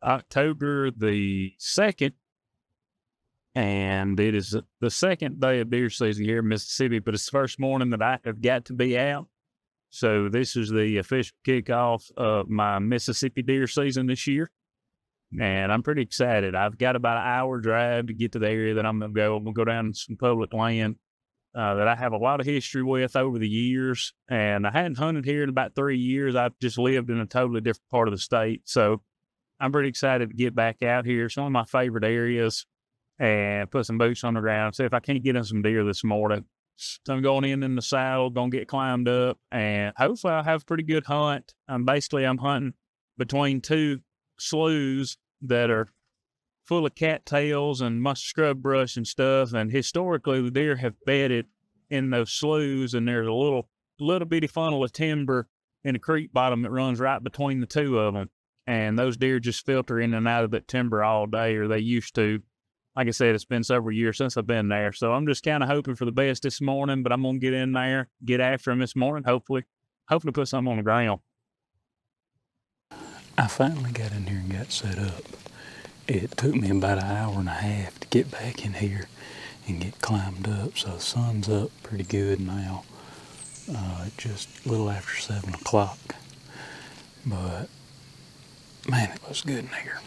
October the 2nd, and it is the second day of deer season here in Mississippi, but it's the first morning that I have got to be out. So this is the official kickoff of my Mississippi deer season this year, and I'm pretty excited. I've got about an hour drive to get to the area that I'm going to go. I'm going to go down to some public land that I have a lot of history with over the years, and I hadn't hunted here in about 3 years. I've just lived in a totally different part of the state, so I'm pretty excited to get back out here. It's one of my favorite areas, and put some boots on the ground. See if I can't get in some deer this morning. So I'm going in the saddle, going to get climbed up, and hopefully I'll have a pretty good hunt. I'm hunting between two sloughs that are full of cattails and musk scrub brush and stuff. And historically, the deer have bedded in those sloughs, and there's a little bitty funnel of timber in the creek bottom that runs right between the two of them. And those deer just filter in and out of that timber all day, or they used to. Like I said, it's been several years since I've been there, so I'm just kind of hoping for the best this morning, but I'm going to get in there, get after him this morning, hopefully put something on the ground. I finally got in here and got set up. It took me about an hour and a half to get back in here and get climbed up, so the sun's up pretty good now. Just a little after 7 o'clock, but man, it was good in here.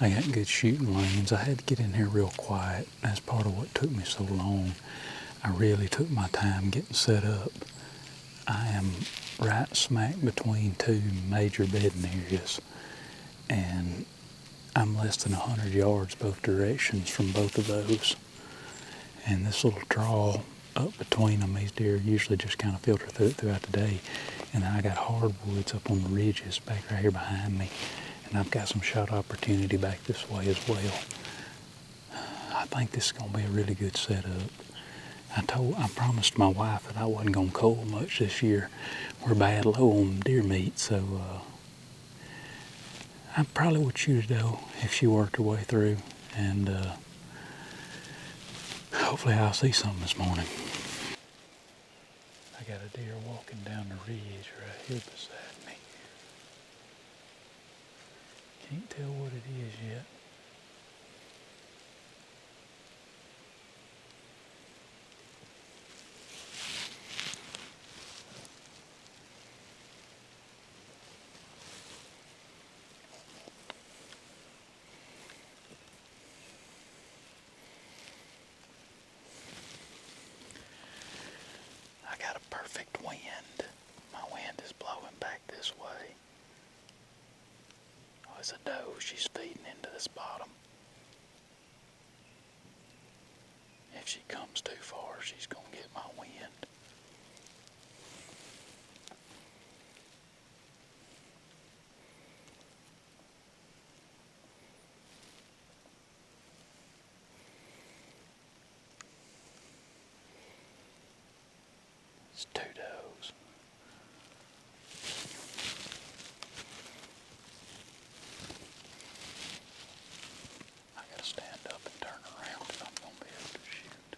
I got good shooting lanes. I had to get in here real quiet. That's part of what took me so long. I really took my time getting set up. I am right smack between two major bedding areas, and I'm less than 100 yards both directions from both of those. And this little draw up between them, these deer usually just kind of filter through it throughout the day. And then I got hardwoods up on the ridges back right here behind me. And I've got some shot opportunity back this way as well. I think this is going to be a really good setup. I promised my wife that I wasn't going to cull much this year. We're bad low on deer meat, so I probably would shoot it though if she worked her way through. And hopefully I'll see something this morning. I got a deer walking down the ridge right here beside me. Can't tell what it is yet. I got a perfect wind. My wind is blowing back this way. Oh, it's a doe. She's feeding into this bottom. If she comes too far, she's going to get my wind. It's two does. I gotta stand up and turn around if I'm gonna be able to shoot.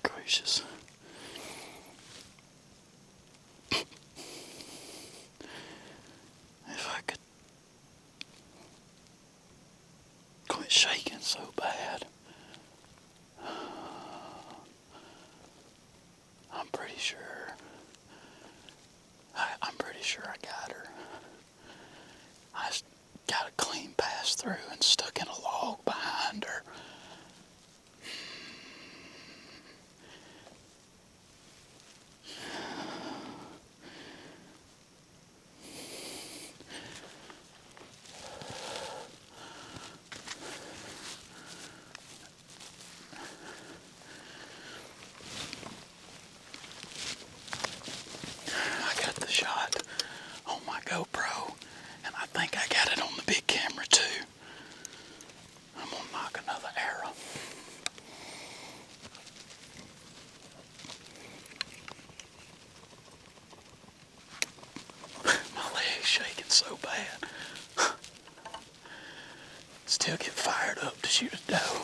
gracious. If I could quit shaking so bad. I'm pretty sure I got her. I just got a clean pass through and stuck in a log behind her. I got the shot on my GoPro, and I think I got it on the big camera too. I'm gonna knock another arrow. My leg's shaking so bad. Still get fired up to shoot a doe.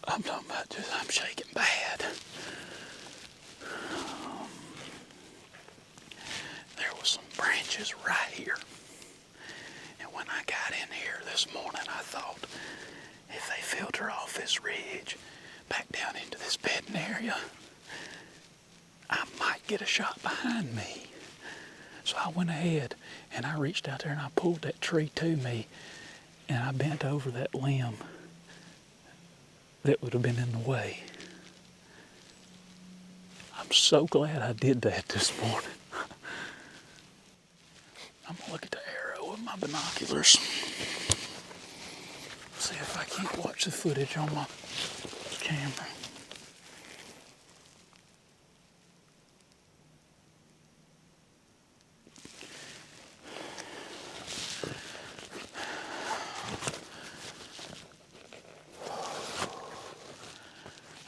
I'm talking about just, I'm shaking bad. There was some branches right here. And when I got in here this morning, I thought if they filter off this ridge back down into this bedding area, I might get a shot behind me. So I went ahead and I reached out there and I pulled that tree to me and I bent over that limb that would have been in the way. I'm so glad I did that this morning. I'm gonna look at the arrow with my binoculars. See if I can't watch the footage on my camera.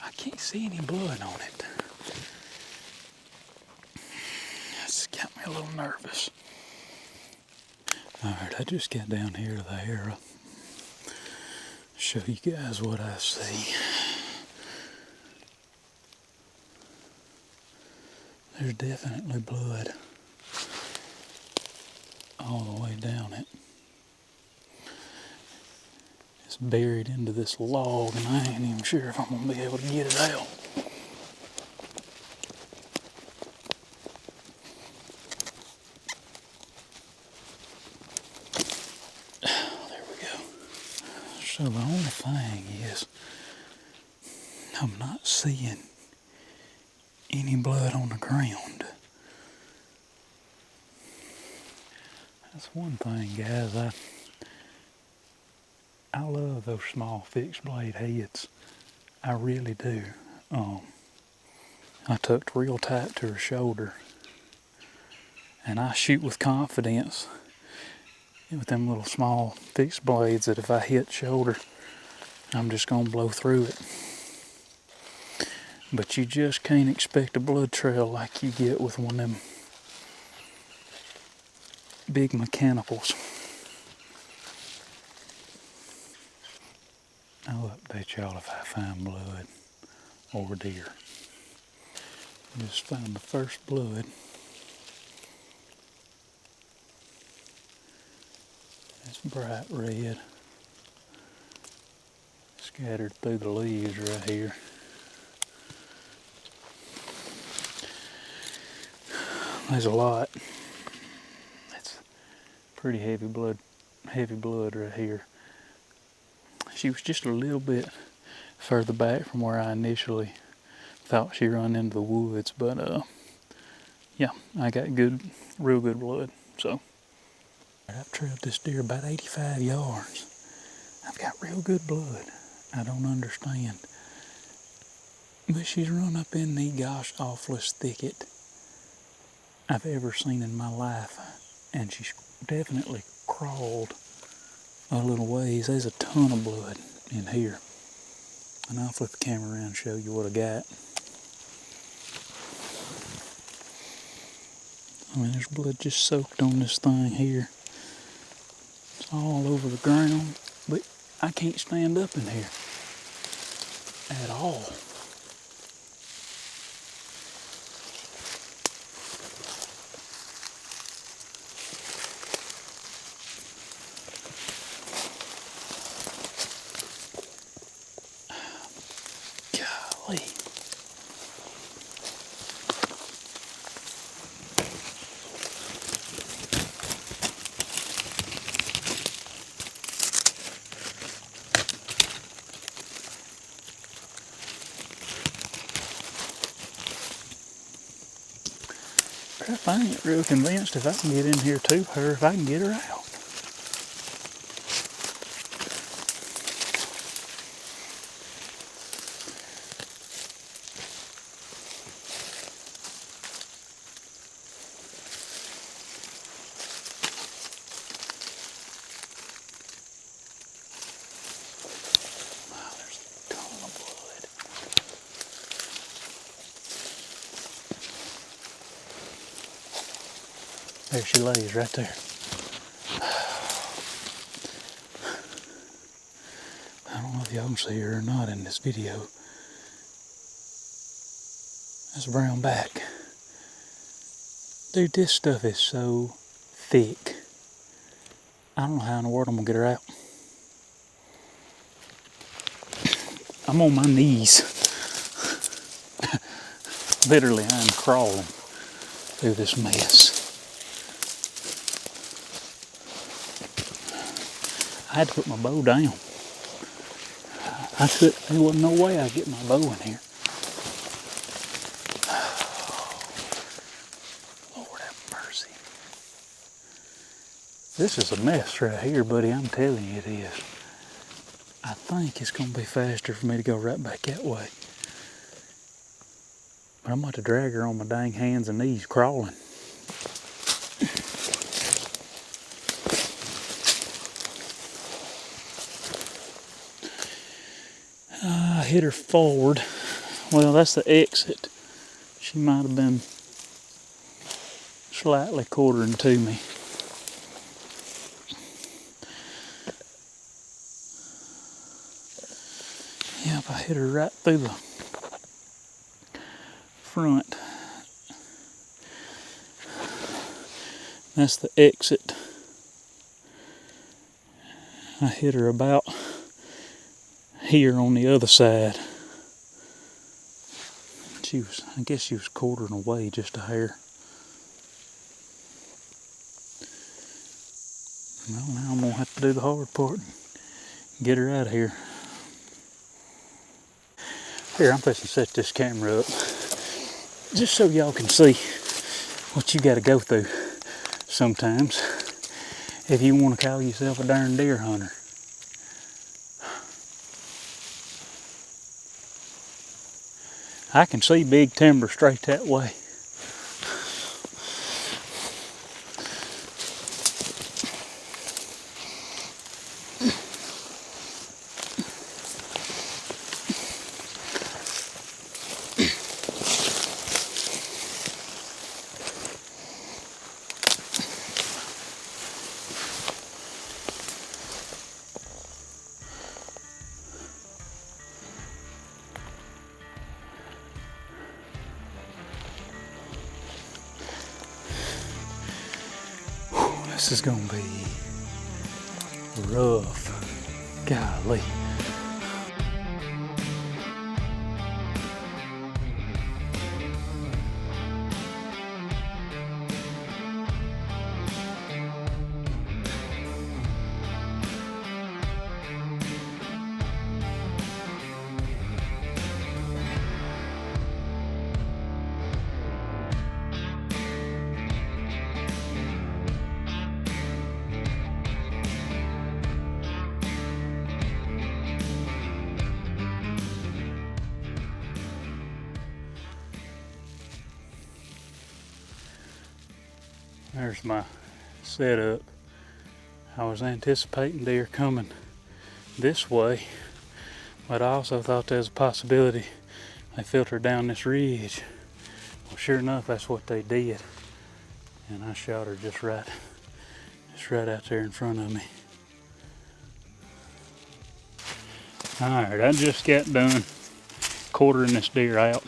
I can't see any blood on it. It's got me a little nervous. Alright, I just got down here to the arrow. Show you guys what I see. There's definitely blood all the way down it. It's buried into this log and I ain't even sure if I'm going to be able to get it out. There we go. So the only thing is I'm not seeing any blood on the ground. That's one thing, guys. I love those small fixed blade heads. I really do. I tucked real tight to her shoulder. And I shoot with confidence with them little small fixed blades that if I hit shoulder, I'm just gonna blow through it. But you just can't expect a blood trail like you get with one of them big mechanicals. I'll update y'all if I find blood or deer. Just found the first blood. It's bright red. Scattered through the leaves right here. There's a lot. It's pretty heavy blood right here. She was just a little bit further back from where I initially thought she run into the woods, but yeah, I got real good blood. So I've trailed this deer about 85 yards. I've got real good blood. I don't understand. But she's run up in the gosh awfulest thicket I've ever seen in my life. And she's definitely crawled a little ways. There's a ton of blood in here. And I'll flip the camera around and show you what I got. I mean, there's blood just soaked on this thing here. It's all over the ground, but I can't stand up in here at all. Golly. Crap, I ain't real convinced if I can get in here to her, if I can get her out. Wow, there's a ton of blood. There she lays right there. I don't know if y'all can see her or not in this video. That's a brown back. Dude, this stuff is so thick. I don't know how in the world I'm gonna get her out. I'm on my knees. Literally, I'm crawling through this mess. I had to put my bow down. There wasn't no way I'd get my bow in here. Lord have mercy. This is a mess right here, buddy. I'm telling you it is. I think it's gonna be faster for me to go right back that way. But I'm about to drag her on my dang hands and knees crawling. I hit her forward. Well, that's the exit. She might have been slightly quartering to me. Yep, I hit her right through the front. That's the exit. I hit her about here on the other side. I guess she was quartering away just a hair. Well, now I'm gonna have to do the hard part and get her out of here. Here, I'm supposed to set this camera up just so y'all can see what you gotta go through sometimes if you wanna call yourself a darn deer hunter. I can see big timber straight that way. This is gonna be rough. Golly. There's my setup. I was anticipating deer coming this way, but I also thought there was a possibility they filtered down this ridge. Well, sure enough, that's what they did. And I shot her just right out there in front of me. Alright, I just got done quartering this deer out.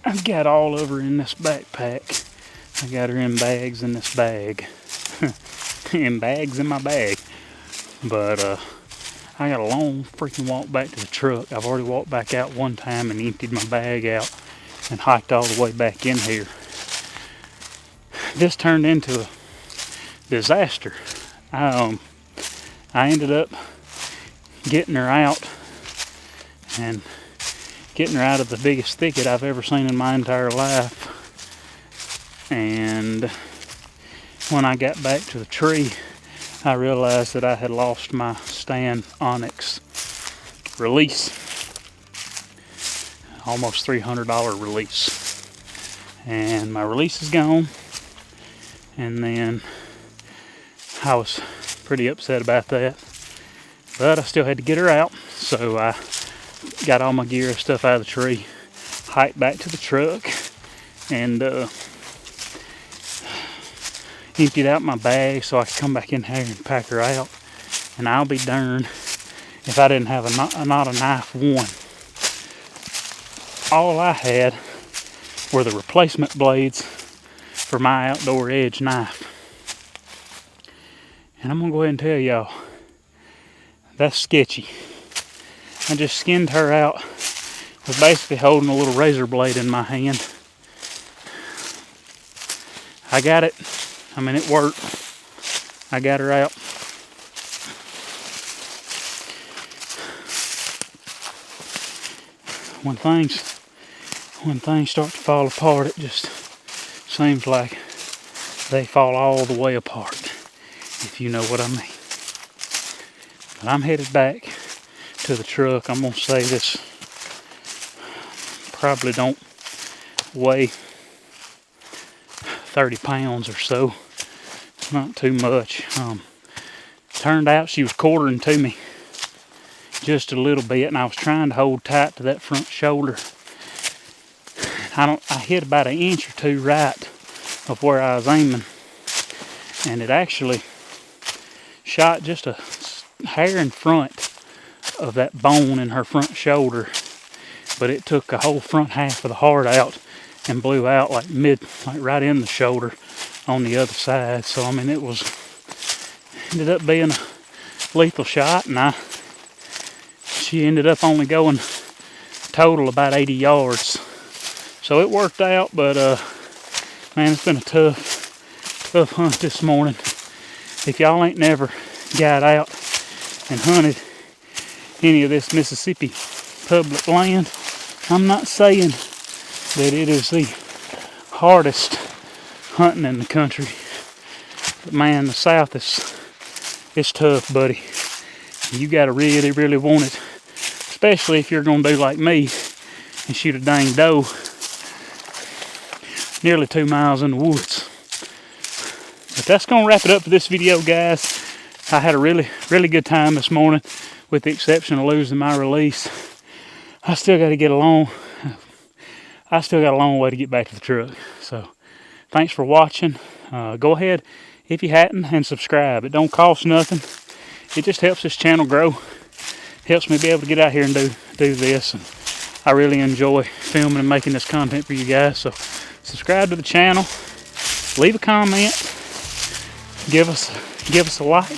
I've got all of her in this backpack. I got her in bags in this bag. In bags in my bag. But I got a long freaking walk back to the truck. I've already walked back out one time and emptied my bag out and hiked all the way back in here. This turned into a disaster. I ended up getting her out and getting her out of the biggest thicket I've ever seen in my entire life. And when I got back to the tree, I realized that I had lost my stand onyx release. Almost $300 release. And my release is gone. And then I was pretty upset about that. But I still had to get her out. So I got all my gear and stuff out of the tree, hiked back to the truck, and emptied out my bag so I could come back in here and pack her out. And I'll be darned if I didn't have not a knife one. All I had were the replacement blades for my outdoor edge knife. And I'm gonna go ahead and tell y'all, that's sketchy. I just skinned her out. Was basically holding a little razor blade in my hand. I got it. I mean, it worked. I got her out. When things start to fall apart, it just seems like they fall all the way apart, if you know what I mean. But I'm headed back to the truck. I'm gonna say this probably don't weigh 30 pounds or so. Not too much. Turned out she was quartering to me just a little bit, and I was trying to hold tight to that front shoulder. I hit about an inch or two right of where I was aiming, and it actually shot just a hair in front of that bone in her front shoulder, but it took a whole front half of the heart out and blew out like right in the shoulder on the other side. So I mean, ended up being a lethal shot, and she ended up only going total about 80 yards. So it worked out, but man, it's been a tough hunt this morning. If y'all ain't never got out and hunted any of this Mississippi public land, I'm not saying that it is the hardest hunting in the country. But man, the South it's tough, buddy. You gotta really, really want it. Especially if you're gonna do like me and shoot a dang doe nearly 2 miles in the woods. But that's gonna wrap it up for this video, guys. I had a really, really good time this morning, with the exception of losing my release. I still got a long way to get back to the truck. So thanks for watching. Go ahead, if you hadn't, and subscribe. It don't cost nothing. It just helps this channel grow. Helps me be able to get out here and do this. And I really enjoy filming and making this content for you guys. So subscribe to the channel. Leave a comment. Give us a like.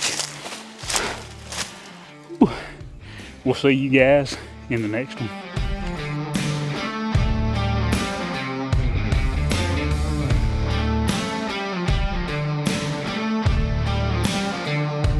We'll see you guys in the next one.